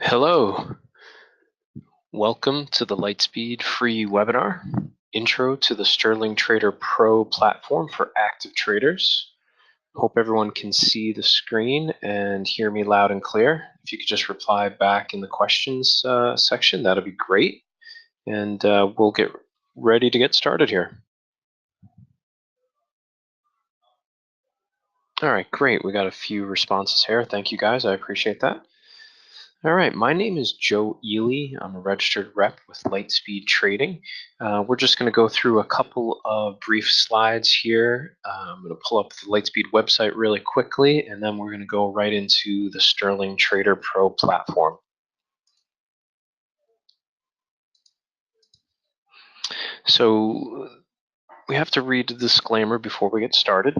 Hello, welcome to the Lightspeed free webinar, Intro to the Sterling Trader Pro platform for active traders. Hope everyone can see the screen and hear me loud and clear. If you could just reply back in the questions section, that'd be great. And we'll get ready to get started here. All right, great. We got a few responses here. Thank you guys, I appreciate that. All right, my name is Joe Ely. I'm a registered rep with Lightspeed Trading. We're just going to go through a couple of brief slides here. I'm going to pull up the Lightspeed website really quickly, and then we're going to go right into the Sterling Trader Pro platform. So we have to read the disclaimer before we get started.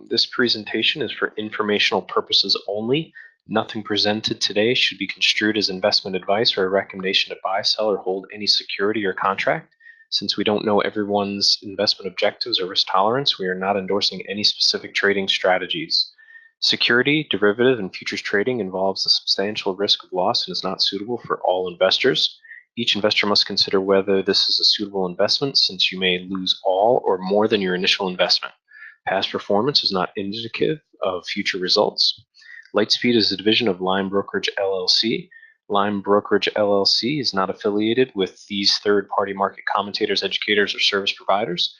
This presentation is for informational purposes only. Nothing presented today should be construed as investment advice or a recommendation to buy, sell, or hold any security or contract. Since we don't know everyone's investment objectives or risk tolerance, we are not endorsing any specific trading strategies. Security, derivative, and futures trading involves a substantial risk of loss and is not suitable for all investors. Each investor must consider whether this is a suitable investment, since you may lose all or more than your initial investment. Past performance is not indicative of future results. Lightspeed is a division of Lime Brokerage LLC. Lime Brokerage LLC is not affiliated with these third-party market commentators, educators, or service providers.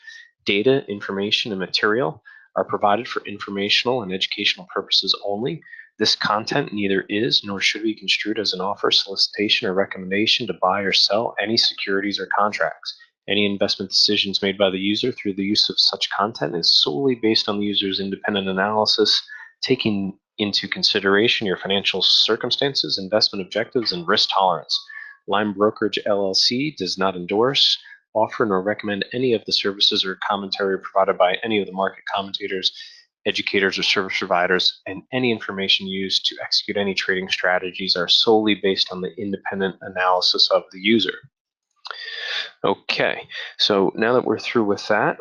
Data, information, and material are provided for informational and educational purposes only. This content neither is nor should be construed as an offer, solicitation, or recommendation to buy or sell any securities or contracts. Any investment decisions made by the user through the use of such content is solely based on the user's independent analysis, taking into consideration your financial circumstances, investment objectives, and risk tolerance. Lime Brokerage LLC does not endorse, offer, nor recommend any of the services or commentary provided by any of the market commentators, educators, or service providers, and any information used to execute any trading strategies are solely based on the independent analysis of the user. Okay, so now that we're through with that,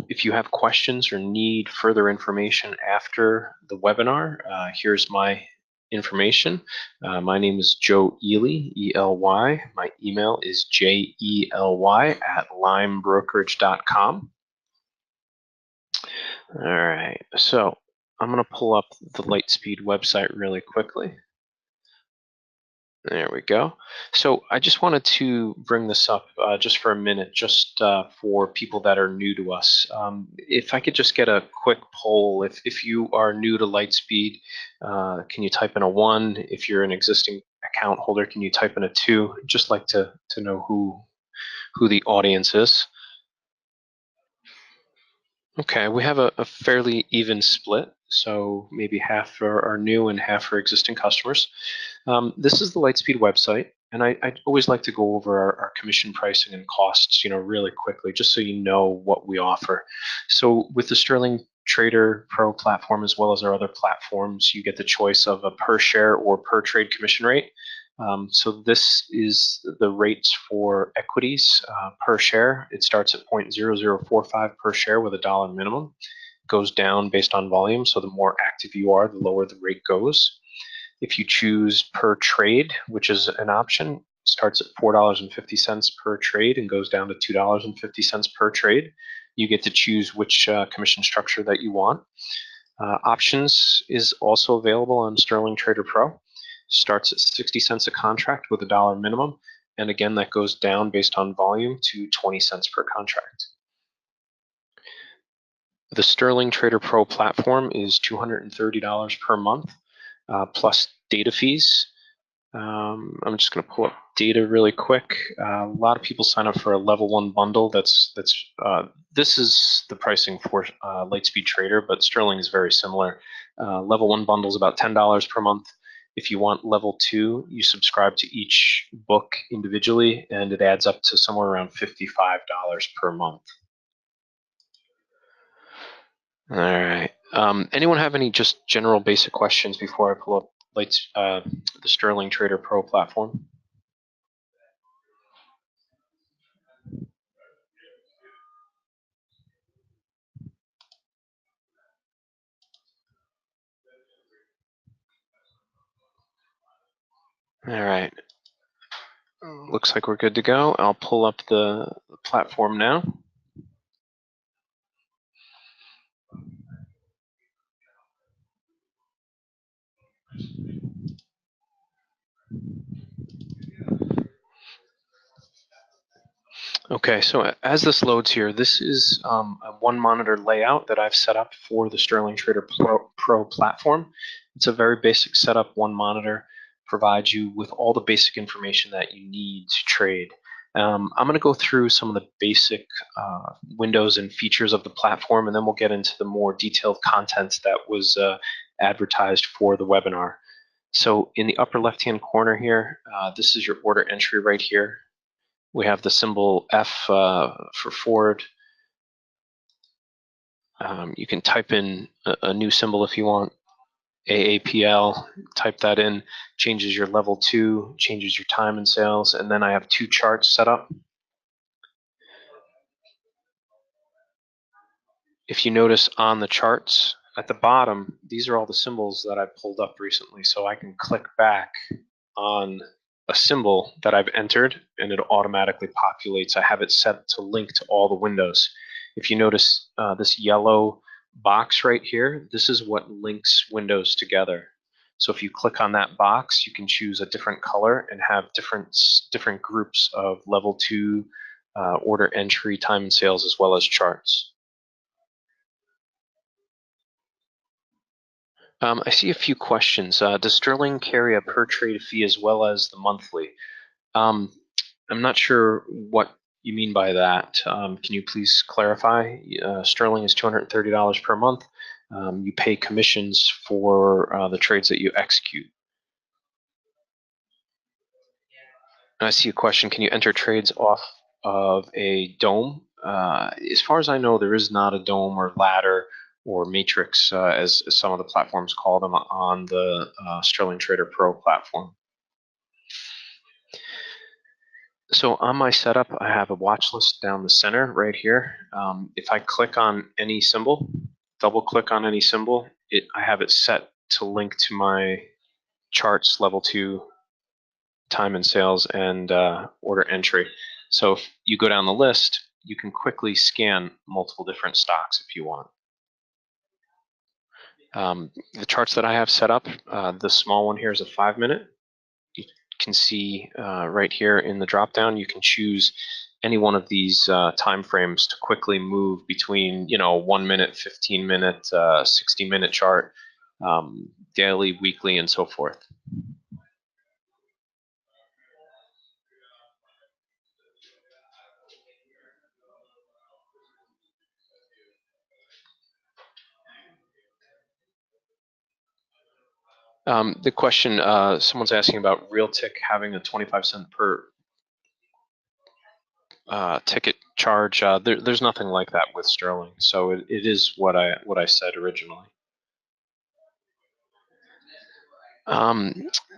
if you have questions or need further information after the webinar, here's my information. My name is Joe Ely, E-L-Y. My email is jely@limebrokerage.com. All right, so I'm going to pull up the Lightspeed website really quickly. There we go. So I just wanted to bring this up just for a minute, just for people that are new to us. If I could just get a quick poll, if you are new to Lightspeed, can you type in a 1? If you're an existing account holder, can you type in a 2? I'd just like to know who the audience is. Okay, we have a fairly even split, so maybe half are new and half are existing customers. This is the Lightspeed website, and I always like to go over our commission pricing and costs, really quickly, just so you know what we offer. So with the Sterling Trader Pro platform, as well as our other platforms, you get the choice of a per share or per trade commission rate. So this is the rates for equities per share. It starts at 0.0045 per share with $1 minimum. It goes down based on volume, so the more active you are, the lower the rate goes. If you choose per trade, which is an option, starts at $4.50 per trade and goes down to $2.50 per trade. You get to choose which commission structure that you want. Options is also available on Sterling Trader Pro. Starts at 60 cents a contract with $1 minimum. And again, that goes down based on volume to 20 cents per contract. The Sterling Trader Pro platform is $230 per month, plus data fees. I'm just going to pull up data really quick. A lot of people sign up for a level 1 bundle. This is the pricing for Lightspeed Trader, but Sterling is very similar. Level 1 bundle is about $10 per month. If you want level 2, you subscribe to each book individually, and it adds up to somewhere around $55 per month. All right. Anyone have any just general basic questions before I pull up the Sterling Trader Pro platform? All right. Looks like we're good to go. I'll pull up the platform now. Okay, so as this loads here, this is a one monitor layout that I've set up for the Sterling Trader Pro platform. It's a very basic setup. One monitor provides you with all the basic information that you need to trade. I'm going to go through some of the basic windows and features of the platform, and then we'll get into the more detailed content that was advertised for the webinar. So in the upper left-hand corner here, this is your order entry right here. We have the symbol F for Ford. You can type in a new symbol if you want. AAPL, type that in, changes your level 2, changes your time and sales, and then I have two charts set up. If you notice on the charts at the bottom, these are all the symbols that I pulled up recently, so I can click back on a symbol that I've entered and it automatically populates. I have it set to link to all the windows. If you notice this yellow box right here, this is what links windows together. So if you click on that box, you can choose a different color and have different groups of level 2 order entry, time and sales, as well as charts. I see a few questions. Does Sterling carry a per trade fee as well as the monthly? I'm not sure what you mean by that. Can you please clarify? Sterling is $230 per month. You pay commissions for the trades that you execute. I see a question. Can you enter trades off of a dome? As far as I know, there is not a dome or ladder or matrix, as some of the platforms call them, on the Sterling Trader Pro platform. So on my setup, I have a watch list down the center right here. If I click on any symbol, double click on any symbol, I have it set to link to my charts, level 2, time and sales, and order entry. So if you go down the list, you can quickly scan multiple different stocks if you want. The charts that I have set up, the small one here is a 5-minute. You can see right here in the drop down, you can choose any one of these time frames to quickly move between, 1 minute, 15-minute, 60-minute chart, daily, weekly, and so forth. The question, someone's asking about Realtic having a 25-cent per ticket charge. There's nothing like that with Sterling, so it is what I said originally.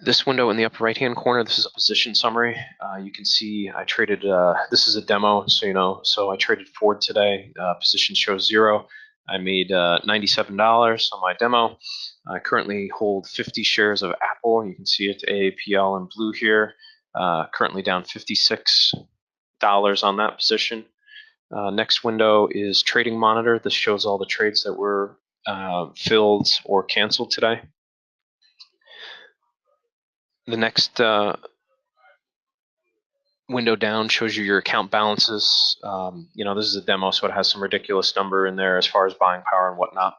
This window in the upper right-hand corner, this is a position summary. You can see I traded, this is a demo, so you know, so I traded Ford today. Position shows 0. I made $97 on my demo. I currently hold 50 shares of Apple. You can see it, AAPL in blue here. Currently down $56 on that position. Next window is Trading Monitor. This shows all the trades that were filled or canceled today. The next window down shows you your account balances. This is a demo, so it has some ridiculous number in there as far as buying power and whatnot.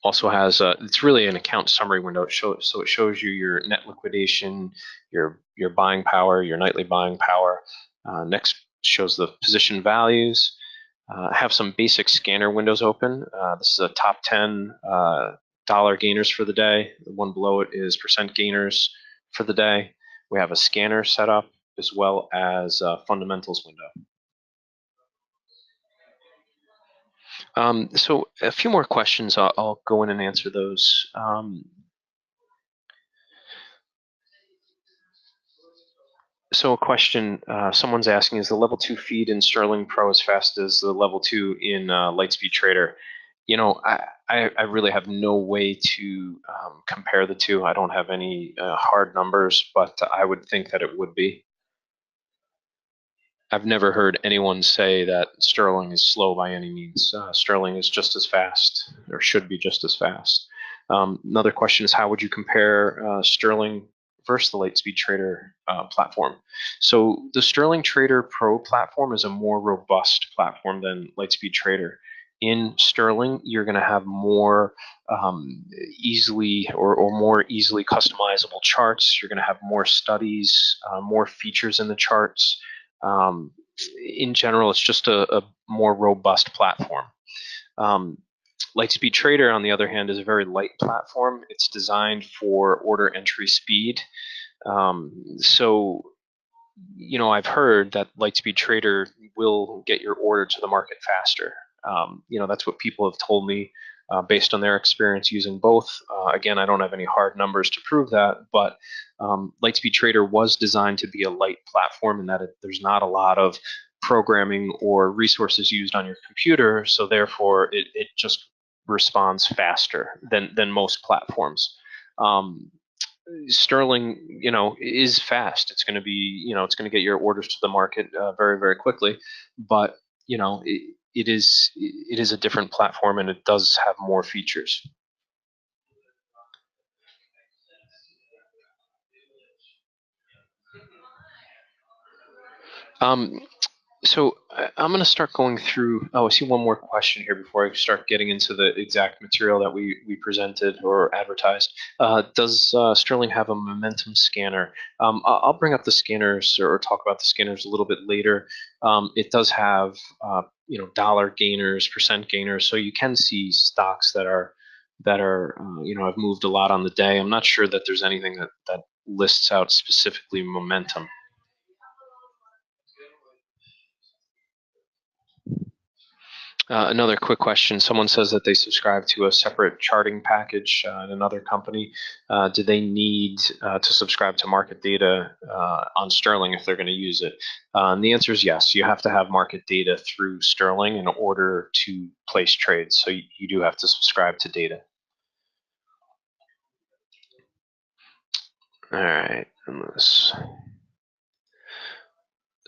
Also has it's really an account summary window. So it shows you your net liquidation, your buying power, your nightly buying power. Next shows the position values. I have some basic scanner windows open. This is a top 10 dollar gainers for the day. The one below it is percent gainers for the day. We have a scanner set up as well as a fundamentals window. So a few more questions. I'll go in and answer those. So a question someone's asking, is the level 2 feed in Sterling Pro as fast as the level 2 in Lightspeed Trader? I really have no way to compare the two. I don't have any hard numbers, but I would think that it would be. I've never heard anyone say that Sterling is slow by any means. Sterling is just as fast, or should be just as fast. Another question is, how would you compare Sterling versus the Lightspeed Trader platform? So the Sterling Trader Pro platform is a more robust platform than Lightspeed Trader. In Sterling, you're going to have more easily or more easily customizable charts. You're going to have more studies, more features in the charts. Um, in general, it's just a more robust platform. Um, Lightspeed Trader, on the other hand, is a very light platform. It's designed for order entry speed. So, I've heard that Lightspeed Trader will get your order to the market faster. That's what people have told me based on their experience using both. Again, I don't have any hard numbers to prove that, but Lightspeed Trader was designed to be a light platform in that there's not a lot of programming or resources used on your computer, so therefore it just responds faster than most platforms. Sterling, is fast. It's going to be, it's going to get your orders to the market very, very quickly. But it is a different platform, and it does have more features. Um, So I'm going to start going through. Oh, I see one more question here before I start getting into the exact material that we presented or advertised. Does Sterling have a momentum scanner? I'll bring up the scanners or talk about the scanners a little bit later. It does have dollar gainers, percent gainers, so you can see stocks that are have moved a lot on the day. I'm not sure that there's anything that lists out specifically momentum. Another quick question. Someone says that they subscribe to a separate charting package in another company. Do they need to subscribe to market data on Sterling if they're going to use it? And the answer is yes. You have to have market data through Sterling in order to place trades. So you do have to subscribe to data. All right.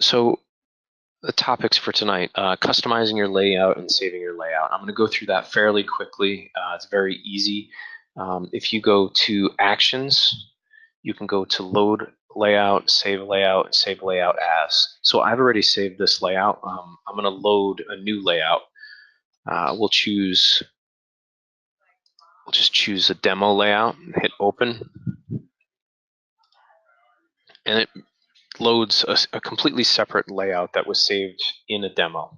So the topics for tonight, customizing your layout and saving your layout. I'm going to go through that fairly quickly. It's very easy. If you go to Actions, you can go to Load Layout, Save Layout as. So I've already saved this layout. I'm going to load a new layout. We'll just choose a demo layout, hit Open, and it loads a completely separate layout that was saved in a demo.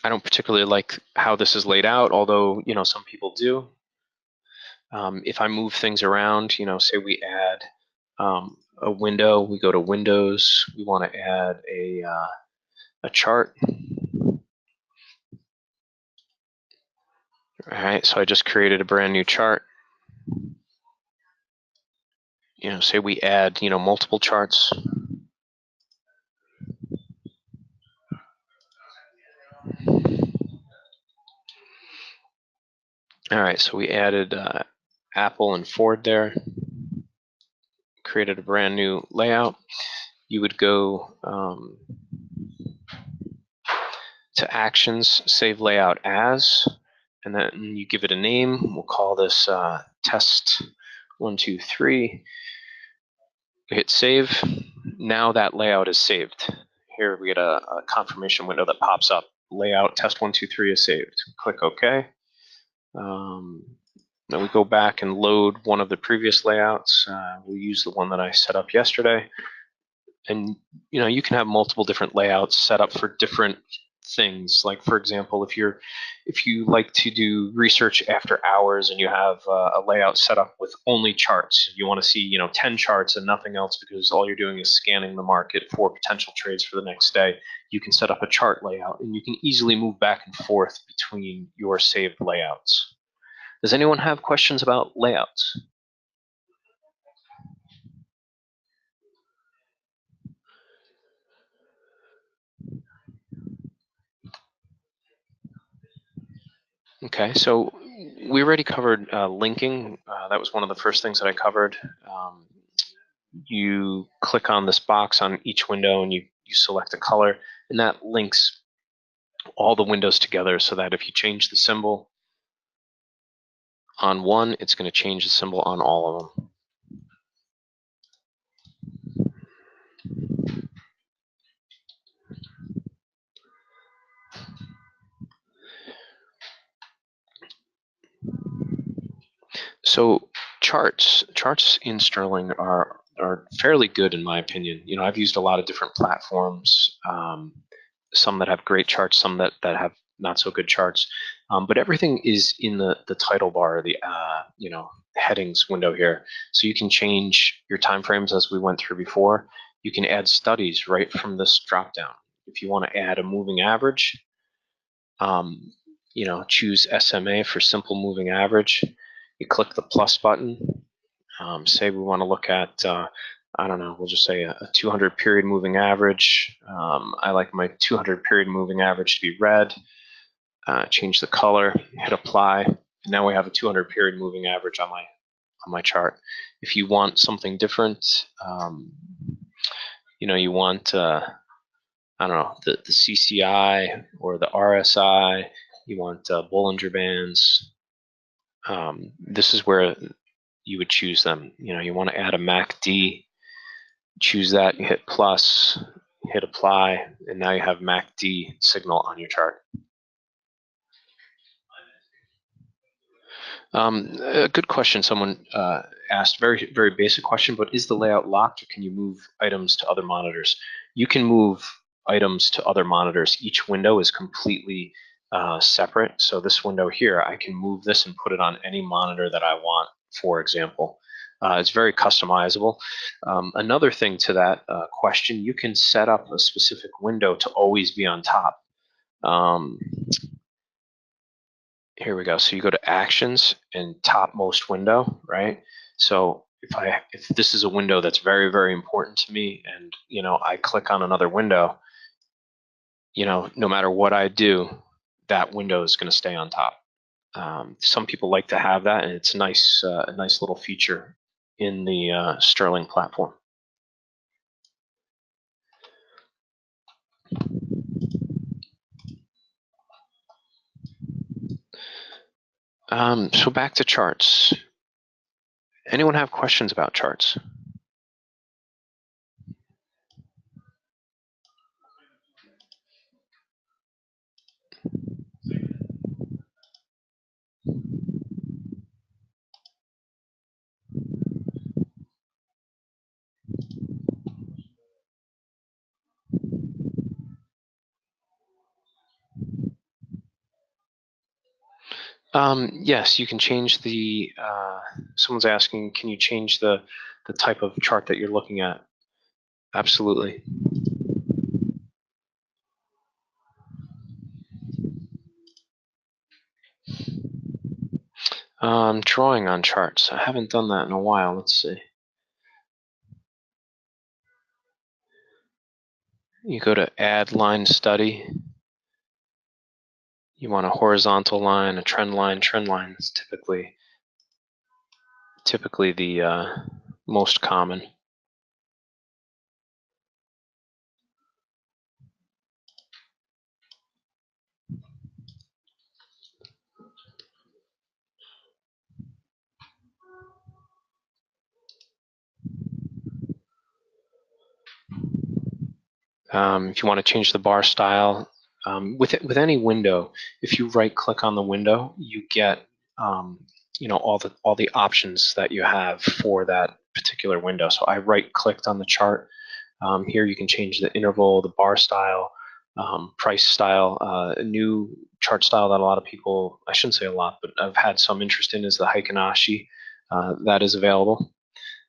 I don't particularly like how this is laid out, although some people do. If I move things around, say we add a window, we go to Windows, we want to add a chart. All right, so I just created a brand new chart. Say we add multiple charts. All right, so we added Apple and Ford there. Created a brand new layout. You would go to Actions, Save Layout As, and then you give it a name. We'll call this Test 1, 2, 3. Hit Save. Now that layout is saved. Here we get a confirmation window that pops up. Layout Test 1, 2, 3 is saved. Click OK. Then we go back and load one of the previous layouts. We'll use the one that I set up yesterday. And you can have multiple different layouts set up for different things. Like, for example, if you like to do research after hours and you have a layout set up with only charts, you want to see 10 charts and nothing else because all you're doing is scanning the market for potential trades for the next day, you can set up a chart layout and you can easily move back and forth between your saved layouts. Does anyone have questions about layouts? Okay, so we already covered linking. That was one of the first things that I covered. You click on this box on each window and you select a color, and that links all the windows together so that if you change the symbol on one, it's going to change the symbol on all of them. So charts in Sterling are fairly good in my opinion. You know, I've used a lot of different platforms, some that have great charts, some that have not so good charts. But everything is in the title bar, the headings window here. So you can change your time frames as we went through before. You can add studies right from this drop down. If you want to add a moving average, um, choose SMA for simple moving average. You click the plus button. Say we want to look at, I don't know, we'll just say a 200 period moving average. I like my 200 period moving average to be red. Change the color, hit apply. And now we have a 200 period moving average on my chart. If you want something different, you want I don't know, the CCI or the RSI, you want Bollinger Bands. This is where you would choose them. You want to add a MACD, choose that, you hit plus, hit apply, and now you have MACD signal on your chart. A good question someone asked, very, very basic question, but is the layout locked or can you move items to other monitors? You can move items to other monitors. Each window is completely separate. So this window here, I can move this and put it on any monitor that I want, for example. It's very customizable. Another thing to that question, you can set up a specific window to always be on top. Here we go. So you go to actions and topmost window, right? So if this is a window that's very, very important to me and I click on another window, no matter what I do, that window is going to stay on top. Some people like to have that, and it's a nice little feature in the Sterling platform. So back to charts. Anyone have questions about charts? Yes, you can change the, someone's asking, can you change the type of chart that you're looking at? Absolutely. Drawing on charts. I haven't done that in a while. Let's see. You go to add line study. You want a horizontal line, a trend line. Trend line is typically the most common. If you want to change the bar style, with any window, if you right click on the window, you get all the options that you have for that particular window. So I right clicked on the chart. Here you can change the interval, the bar style, price style. A new chart style that a lot of people, I shouldn't say a lot, but I've had some interest in is the Heikinashi. That is available,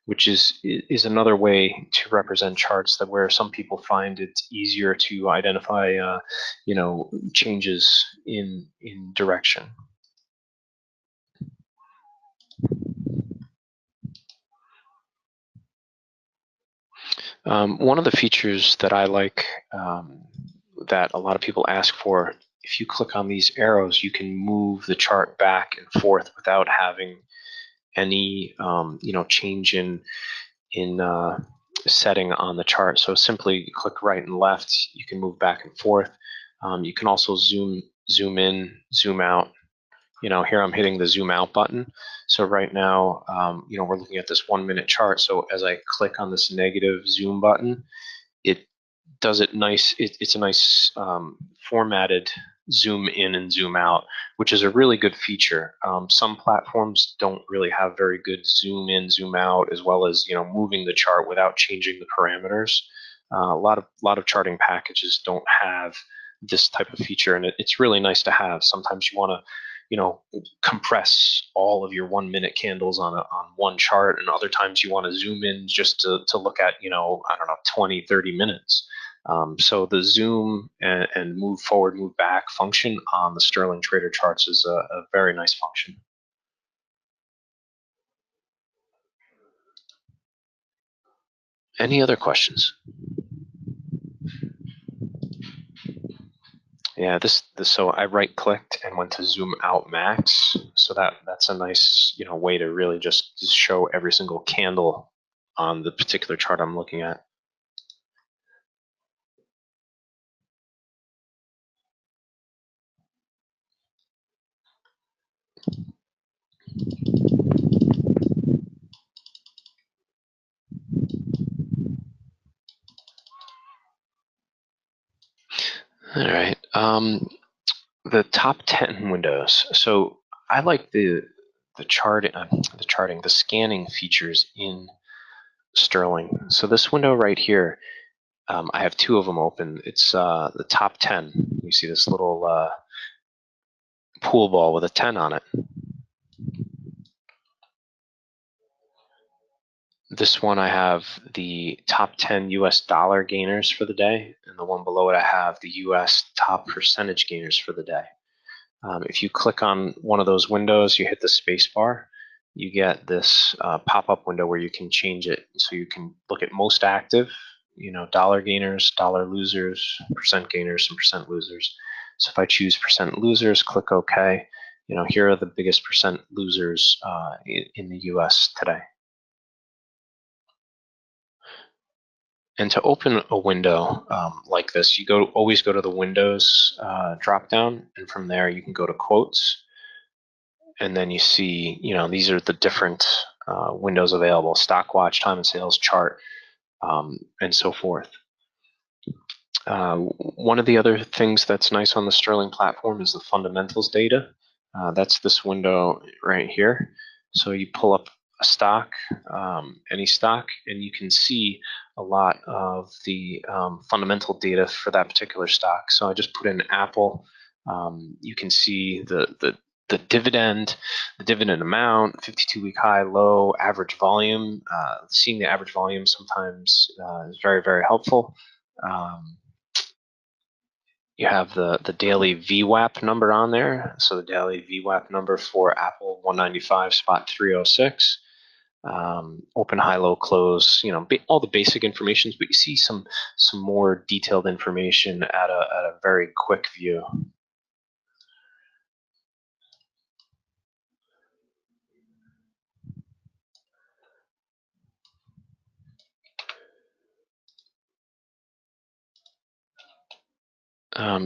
which is another way to represent charts that where some people find it easier to identify changes in direction. One of the features that I like that a lot of people ask for if you click on these arrows, you can move the chart back and forth without having any change in setting on the chart. So simply click right and left. You can move back and forth. You can also zoom in, zoom out. Here I'm hitting the zoom out button. So right now, we're looking at this 1 minute chart. So as I click on this negative zoom button, it does it nice. It's a nice formatted zoom in and zoom out, which is a really good feature. Some platforms don't really have very good zoom in, zoom out, as well as moving the chart without changing the parameters. A lot of charting packages don't have this type of feature, and it's really nice to have. Sometimes you want to compress all of your 1 minute candles on one chart, and other times you want to zoom in just to look at I don't know, 20-30 minutes. So the zoom and move forward, move back function on the Sterling Trader charts is a very nice function. Any other questions? Yeah, so I right clicked and went to zoom out max. So that's a nice way to really just show every single candle on the particular chart I'm looking at. All right. The top 10 windows. So I like the scanning features in Sterling. So this window right here, I have two of them open. It's the top 10. You see this little pool ball with a 10 on it. This one I have the top 10 US dollar gainers for the day, and the one below it I have the US top percentage gainers for the day. If you click on one of those windows, you hit the space bar, you get this pop-up window where you can change it. So you can look at most active, dollar gainers, dollar losers, percent gainers, and percent losers. So if I choose percent losers, click OK. Here are the biggest percent losers in the US today. And to open a window like this, you always go to the Windows drop down, and from there you can go to quotes, and then you see, these are the different windows available: stock watch, time and sales chart, and so forth. One of the other things that's nice on the Sterling platform is the fundamentals data. That's this window right here. So you pull up a stock, any stock, and you can see a lot of the fundamental data for that particular stock. So I just put in Apple. You can see the dividend, the dividend amount, 52-week high, low, average volume. Seeing the average volume sometimes is very, very helpful. You have the daily VWAP number on there. So the daily VWAP number for Apple 195 spot 306. Open, high, low, close. All the basic information, but you see some more detailed information at a very quick view.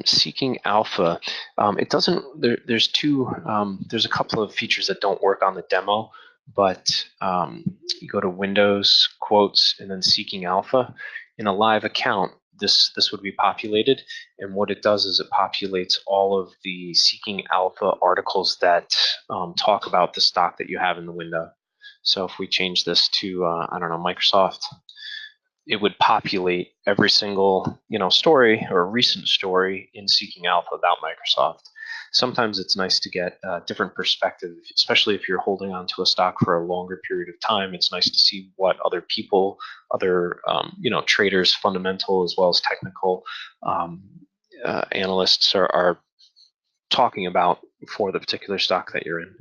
Seeking alpha, it doesn't. There's a couple of features that don't work on the demo, but you go to Windows, quotes, and then seeking alpha. In a live account, this would be populated, and what it does is it populates all of the seeking alpha articles that talk about the stock that you have in the window. So if we change this to I don't know, Microsoft, it would populate every single story or recent story in Seeking Alpha about Microsoft. Sometimes it's nice to get a different perspective, especially if you're holding on to a stock for a longer period of time. It's nice to see what other people, other traders, fundamental as well as technical analysts are talking about for the particular stock that you're in.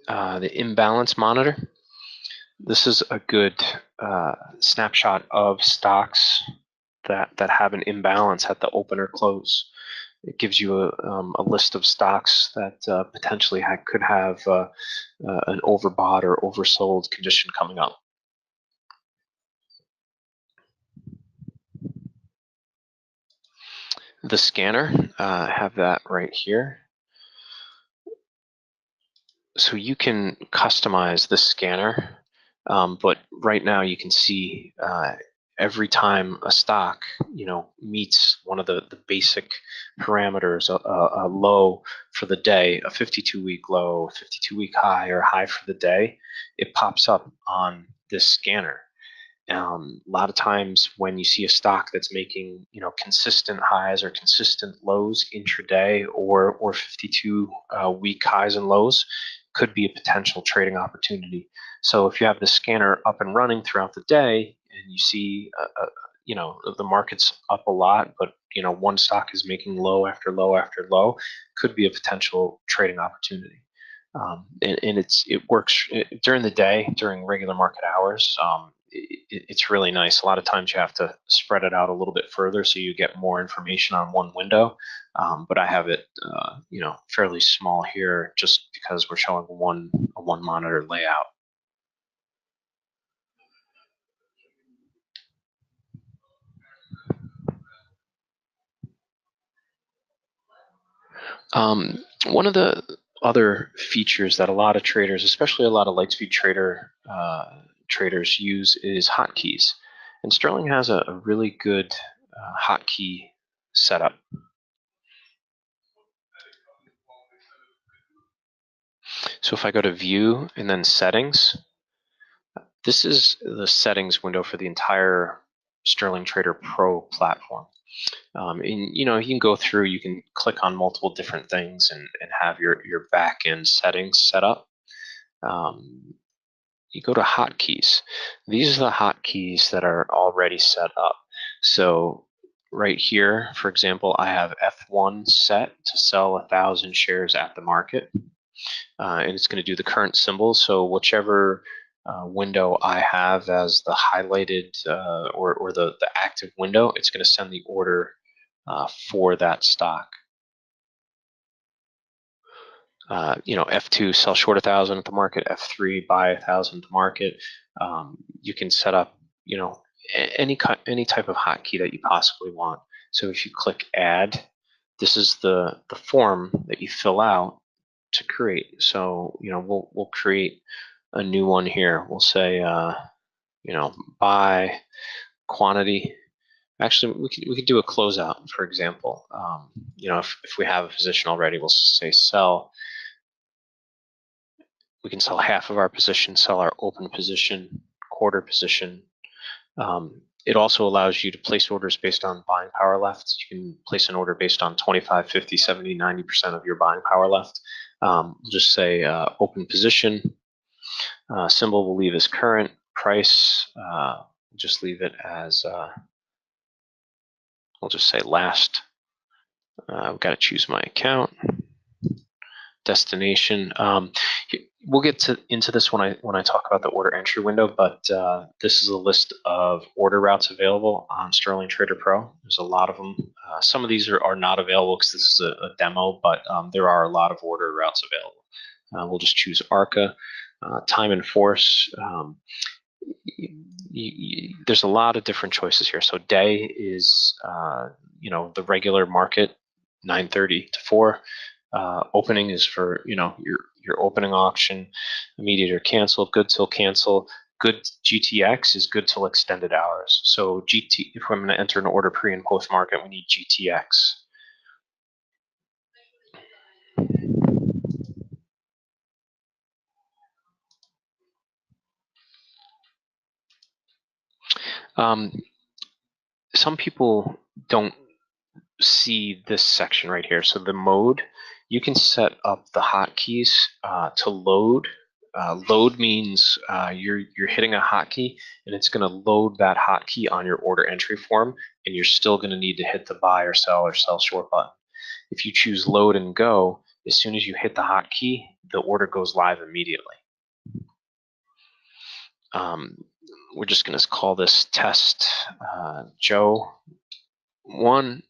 The imbalance monitor. This is a good snapshot of stocks that have an imbalance at the open or close. It gives you a list of stocks that potentially could have an overbought or oversold condition coming up. The scanner, I have that right here. So you can customize the scanner, but right now you can see every time a stock, meets one of the basic parameters, a low for the day, a 52-week low, 52-week high, or high for the day, it pops up on this scanner. A lot of times when you see a stock that's making consistent highs or consistent lows intraday or 52 week highs and lows, could be a potential trading opportunity. So if you have the scanner up and running throughout the day and you see the market's up a lot, but one stock is making low after low after low, could be a potential trading opportunity. And it works during the day, during regular market hours. It's really nice. A lot of times you have to spread it out a little bit further so you get more information on one window. But I have it, fairly small here just because we're showing a one monitor layout. One of the other features that a lot of traders, especially a lot of Lightspeed traders, use is hotkeys. And Sterling has a really good hotkey setup. So if I go to View and then Settings, this is the settings window for the entire Sterling Trader Pro platform. And you can go through, you can click on multiple different things and have your back end settings set up. You go to hotkeys. These are the hotkeys that are already set up. So right here, for example, I have F1 set to sell 1,000 shares at the market. And it's going to do the current symbol. So whichever window I have as the highlighted or the active window, it's going to send the order for that stock. F2 sell short 1,000 at the market, F3 buy 1,000 at the market. You can set up, any type of hotkey that you possibly want. So if you click Add, this is the form that you fill out to create. So we'll create a new one here. We'll say buy quantity. Actually, we could do a closeout, for example. If we have a position already, we'll say sell. We can sell half of our position, sell our open position, quarter position. It also allows you to place orders based on buying power left. You can place an order based on 25, 50, 70, 90% of your buying power left. We'll just say open position. Symbol we'll leave as current. Price, just leave it as, we'll just say last. I've got to choose my account. Destination. We'll get into this when I talk about the order entry window, but this is a list of order routes available on Sterling Trader Pro. There's a lot of them. Some of these are not available because this is a demo, but there are a lot of order routes available. We'll just choose ARCA. Time and force. There's a lot of different choices here. So day is the regular market, 9:30 to 4. Opening is for your opening auction, immediate or cancel, good till cancel. Good GTX is good till extended hours. So if I'm going to enter an order pre and post market, we need GTX. Some people don't see this section right here. So the mode, you can set up the hotkeys to load. Load means you're hitting a hotkey and it's going to load that hotkey on your order entry form, and you're still going to need to hit the buy or sell short button. If you choose load and go, as soon as you hit the hotkey, the order goes live immediately. We're just going to call this test Joe 1.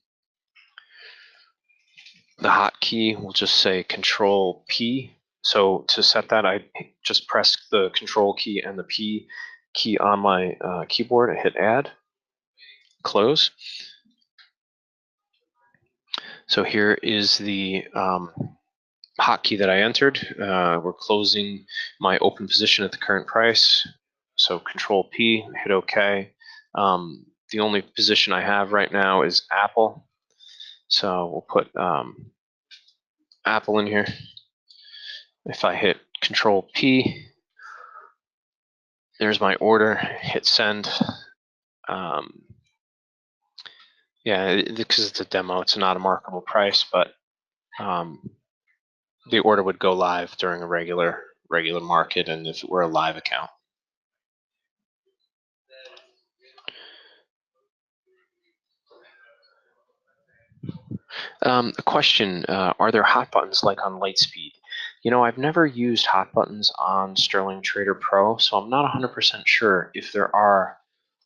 The hotkey will just say Control P. So to set that, I just press the Control key and the P key on my keyboard and hit Add, close. So here is the hotkey that I entered. We're closing my open position at the current price. So Control P, hit OK. The only position I have right now is Apple. So we'll put Apple in here. If I hit Control P, there's my order, hit send. Yeah, because it's a demo, it's not a marketable price, but the order would go live during a regular market, and if it were a live account. A question, are there hot buttons like on Lightspeed? You know, I've never used hot buttons on Sterling Trader Pro, so I'm not 100% sure if there are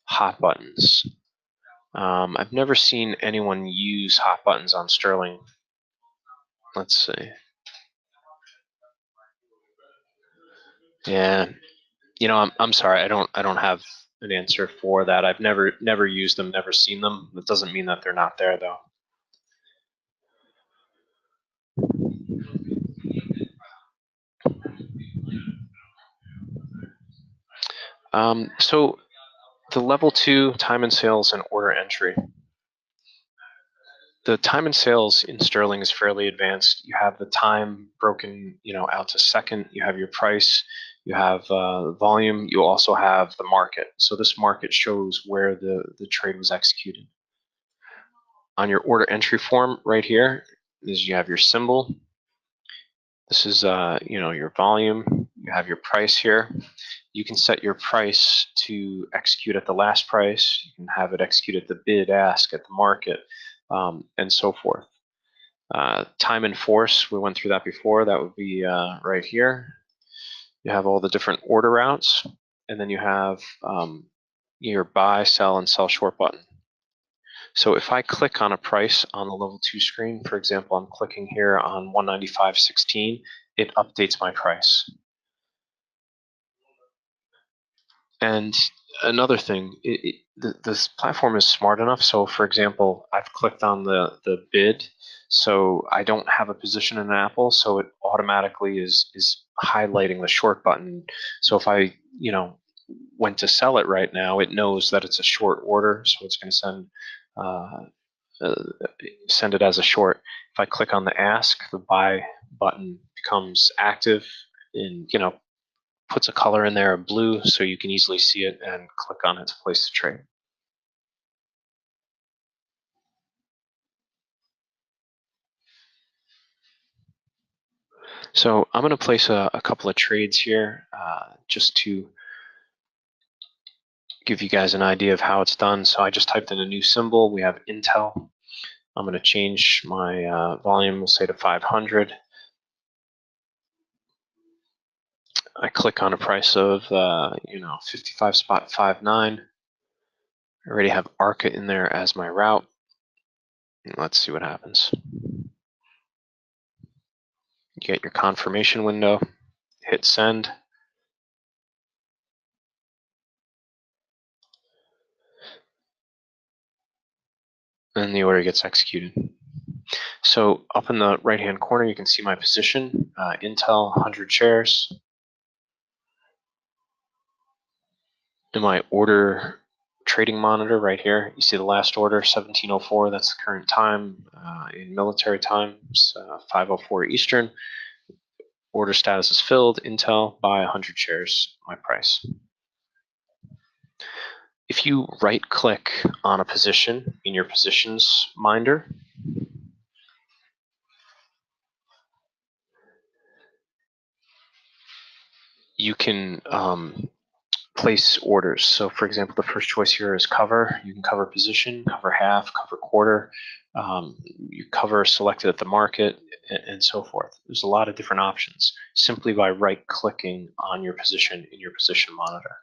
hot buttons. I've never seen anyone use hot buttons on Sterling. Let's see. Yeah, you know, I'm sorry, I don't have an answer for that. I've never used them, never seen them. That doesn't mean that they're not there though. So the level 2 time and sales and order entry. The time and sales in Sterling is fairly advanced. You have the time broken, out to second. You have your price. You have volume. You also have the market. So this market shows where the trade was executed. On your order entry form right here is you have your symbol. This is your volume. You have your price here. You can set your price to execute at the last price. You can have it execute at the bid, ask, at the market, and so forth. Time and force, we went through that before. That would be right here. You have all the different order routes, and then you have your buy, sell, and sell short button. So if I click on a price on the level 2 screen, for example, I'm clicking here on 195.16, it updates my price. And another thing, this platform is smart enough. So, for example, I've clicked on the bid, so I don't have a position in Apple, so it automatically is highlighting the short button. So if I went to sell it right now, it knows that it's a short order, so it's going to send it as a short. If I click on the ask, the buy button becomes active, and puts a color in there of blue so you can easily see it and click on it to place the trade. So I'm going to place a couple of trades here just to give you guys an idea of how it's done. So I just typed in a new symbol. We have Intel. I'm going to change my volume, we'll say to 500. I click on a price of 55.59. I already have ARCA in there as my route. Let's see what happens. You get your confirmation window, hit send. And the order gets executed. So up in the right-hand corner, you can see my position, Intel, 100 shares. In my order trading monitor right here, you see the last order, 1704, that's the current time. In military time, it's 5:04 Eastern. Order status is filled, Intel, buy 100 shares, my price. If you right-click on a position in your positions minder, you can place orders. So for example, the first choice here is cover. You can cover position, cover half, cover quarter, you cover selected at the market, and so forth. There's a lot of different options simply by right-clicking on your position in your position monitor.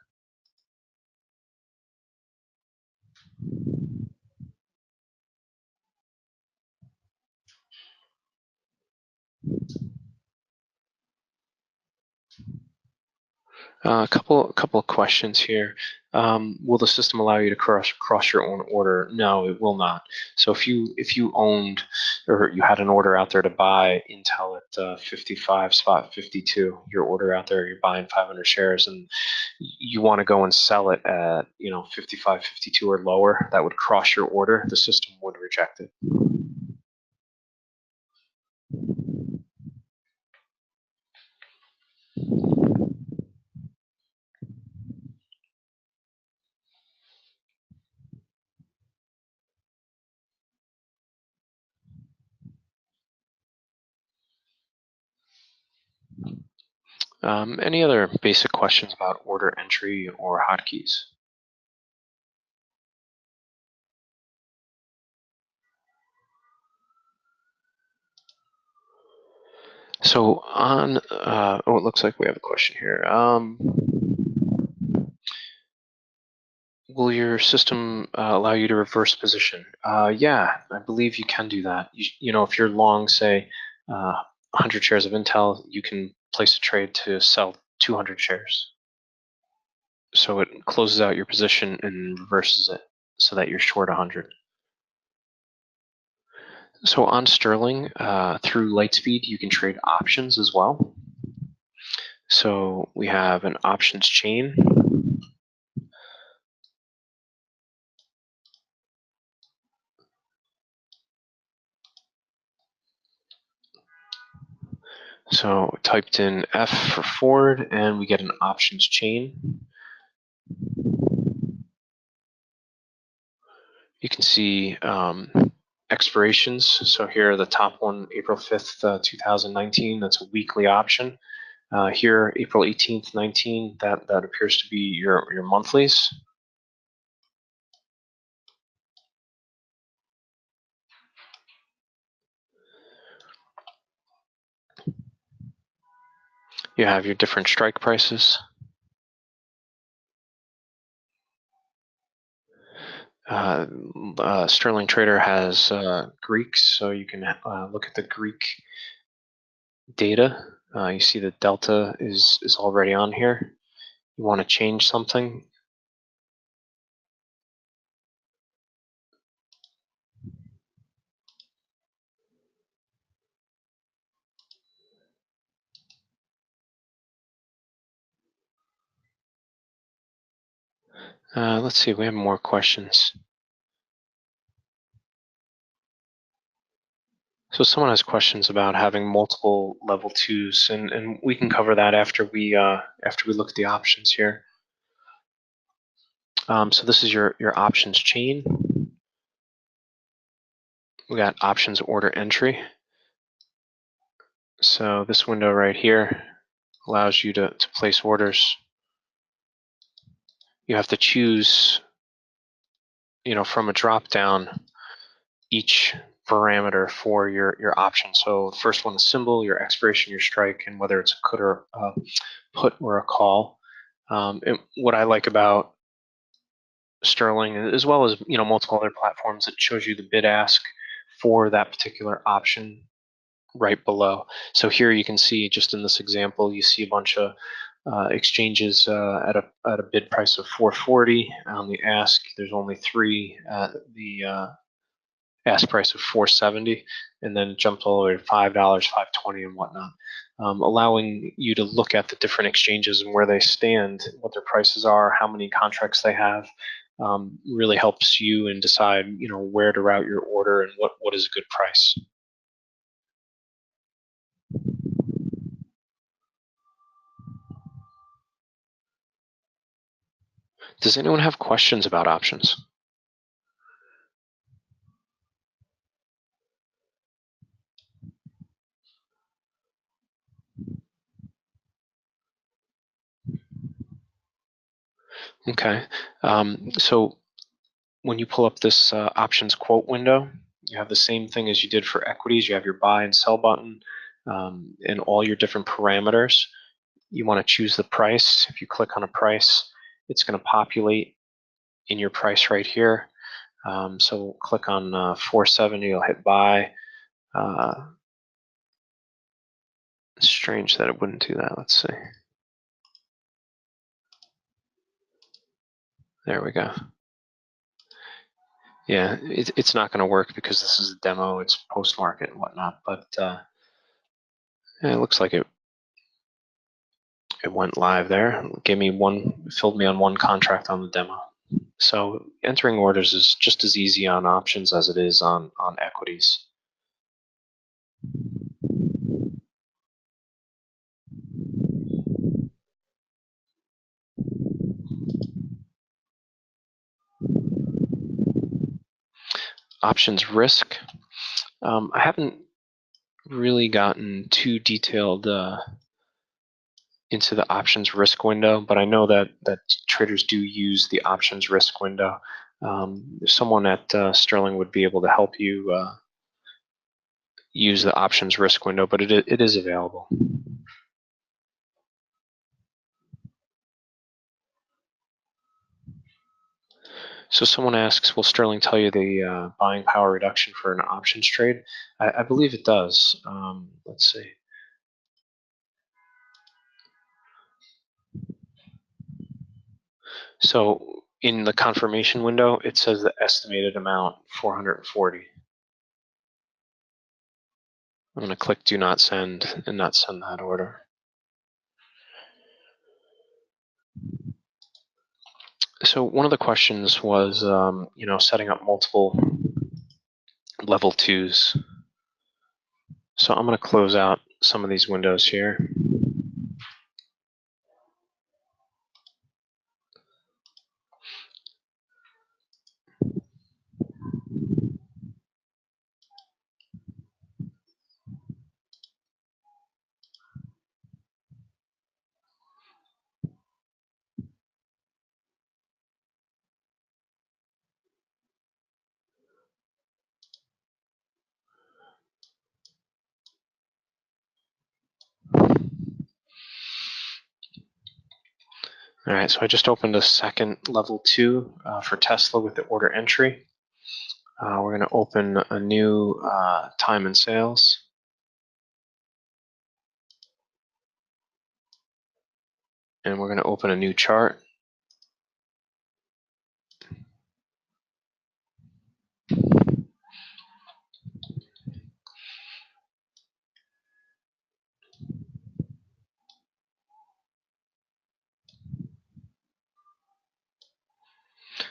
A couple of questions here. Will the system allow you to cross your own order? No, it will not. So if you owned or you had an order out there to buy Intel at 55 spot 52, your order out there, you're buying 500 shares, and you want to go and sell it at 55, 52 or lower, that would cross your order. The system would reject it. Any other basic questions about order entry or hotkeys? So on, it looks like we have a question here. Will your system allow you to reverse position? Yeah, I believe you can do that. If you're long, say, 100 shares of Intel, you can place a trade to sell 200 shares. So it closes out your position and reverses it so that you're short 100. So on Sterling, through Lightspeed, you can trade options as well. So we have an options chain. So typed in F for Ford, and we get an options chain. You can see expirations. So here, the top one, April 5th, 2019, that's a weekly option. Here, April 18th, 19, that appears to be your monthlies. You have your different strike prices. Sterling Trader has Greeks, so you can look at the Greek data. You see the delta is already on here. You want to change something. Let's see, we have more questions. So someone has questions about having multiple level 2s, and we can cover that after we look at the options here. So this is your options chain. We got options order entry. So this window right here allows you to place orders. You have to choose, from a drop down each parameter for your option. So the first one is symbol, your expiration, your strike, and whether it's a put or a call. And what I like about Sterling, as well as multiple other platforms, it shows you the bid ask for that particular option right below. So here you can see, just in this example, you see a bunch of exchanges at a bid price of 440. On the ask, there's only 3 at the ask price of 470, and then it jumped all the way to $5, 520, and whatnot. Allowing you to look at the different exchanges and where they stand, what their prices are, how many contracts they have, really helps you and decide where to route your order and what is a good price. Does anyone have questions about options? Okay. So when you pull up this options quote window, you have the same thing as you did for equities. You have your buy and sell button and all your different parameters. You want to choose the price. If you click on a price, it's going to populate in your price right here. So click on 470, you'll hit buy. Strange that it wouldn't do that. Let's see. There we go. Yeah, it's not going to work because this is a demo. It's post-market and whatnot, but yeah, it looks like it went live there. Filled me on one contract on the demo. So entering orders is just as easy on options as it is on equities. Options risk. I haven't really gotten too detailed into the options risk window, but I know that traders do use the options risk window. Someone at Sterling would be able to help you use the options risk window, but it is available. So someone asks, will Sterling tell you the buying power reduction for an options trade? I believe it does. Let's see. So in the confirmation window, it says the estimated amount 440. I'm going to click do not send and not send that order. So one of the questions was, setting up multiple level twos. So I'm going to close out some of these windows here. All right, so I just opened a second level 2 for Tesla with the order entry. We're going to open a new time and sales. And we're going to open a new chart.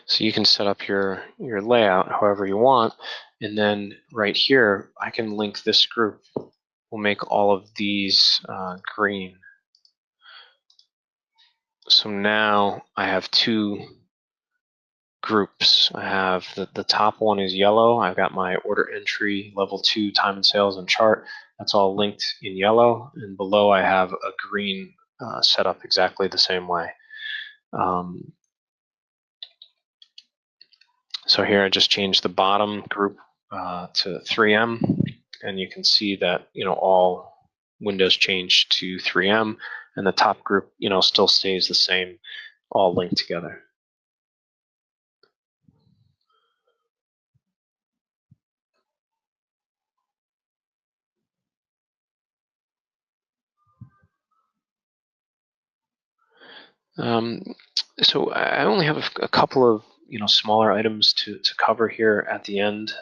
So you can set up your layout however you want. And then right here, I can link this group. We'll make all of these green. So now I have two groups. I have the top one is yellow. I've got my order entry, level 2, time and sales and chart. That's all linked in yellow. And below I have a green set up exactly the same way. So here I just changed the bottom group to 3M, and you can see that all windows changed to 3M, and the top group still stays the same, all linked together. So I only have a couple of smaller items to cover here at the end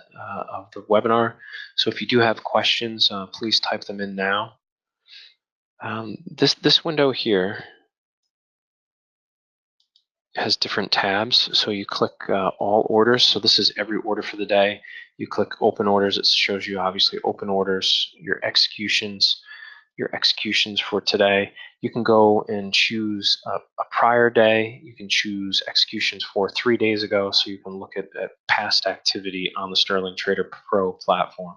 of the webinar. So if you do have questions, please type them in now. This window here has different tabs. So you click all orders. So this is every order for the day. You click open orders. It shows you obviously open orders, your executions for today. You can go and choose a prior day. You can choose executions for 3 days ago, so you can look at past activity on the Sterling Trader Pro platform.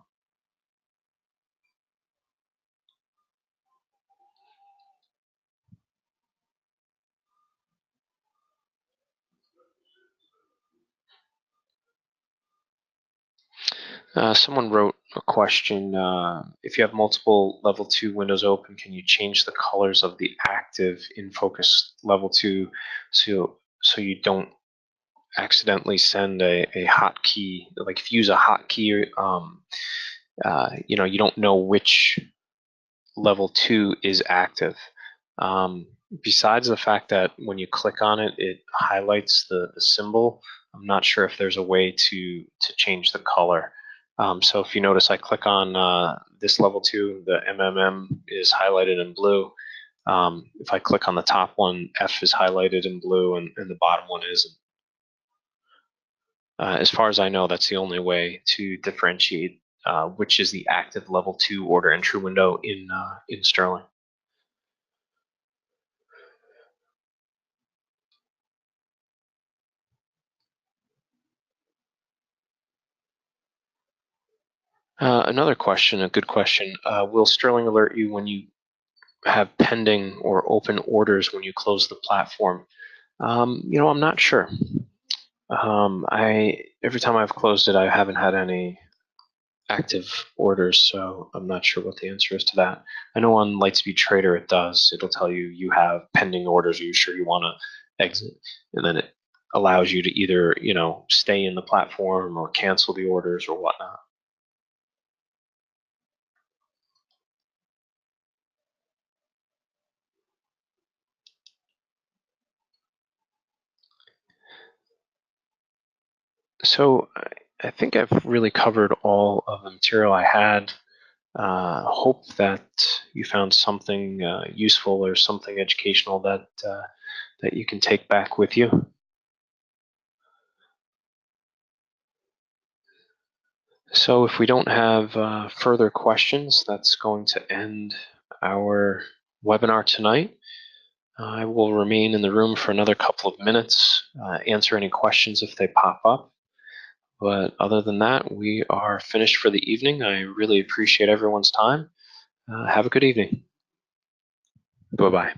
Someone wrote a question. If you have multiple level 2 windows open, can you change the colors of the active in focus level 2 so you don't accidentally send a hotkey? Like if you use a hotkey, you don't know which level 2 is active. Besides the fact that when you click on it, it highlights the symbol, I'm not sure if there's a way to change the color. So if you notice, I click on this level 2, the MMM is highlighted in blue. If I click on the top one, F is highlighted in blue, and the bottom one isn't. As far as I know, that's the only way to differentiate which is the active level 2 order entry window in Sterling. Another question, a good question. Will Sterling alert you when you have pending or open orders when you close the platform? I'm not sure. Every time I've closed it, I haven't had any active orders, so I'm not sure what the answer is to that. I know on Lightspeed Trader it does. It'll tell you have pending orders. Are you sure you want to exit? And then it allows you to either stay in the platform or cancel the orders or whatnot. So I think I've really covered all of the material I had. Hope that you found something useful or something educational that you can take back with you. So if we don't have further questions, that's going to end our webinar tonight. I will remain in the room for another couple of minutes, answer any questions if they pop up. But other than that, we are finished for the evening. I really appreciate everyone's time. Have a good evening. Bye-bye.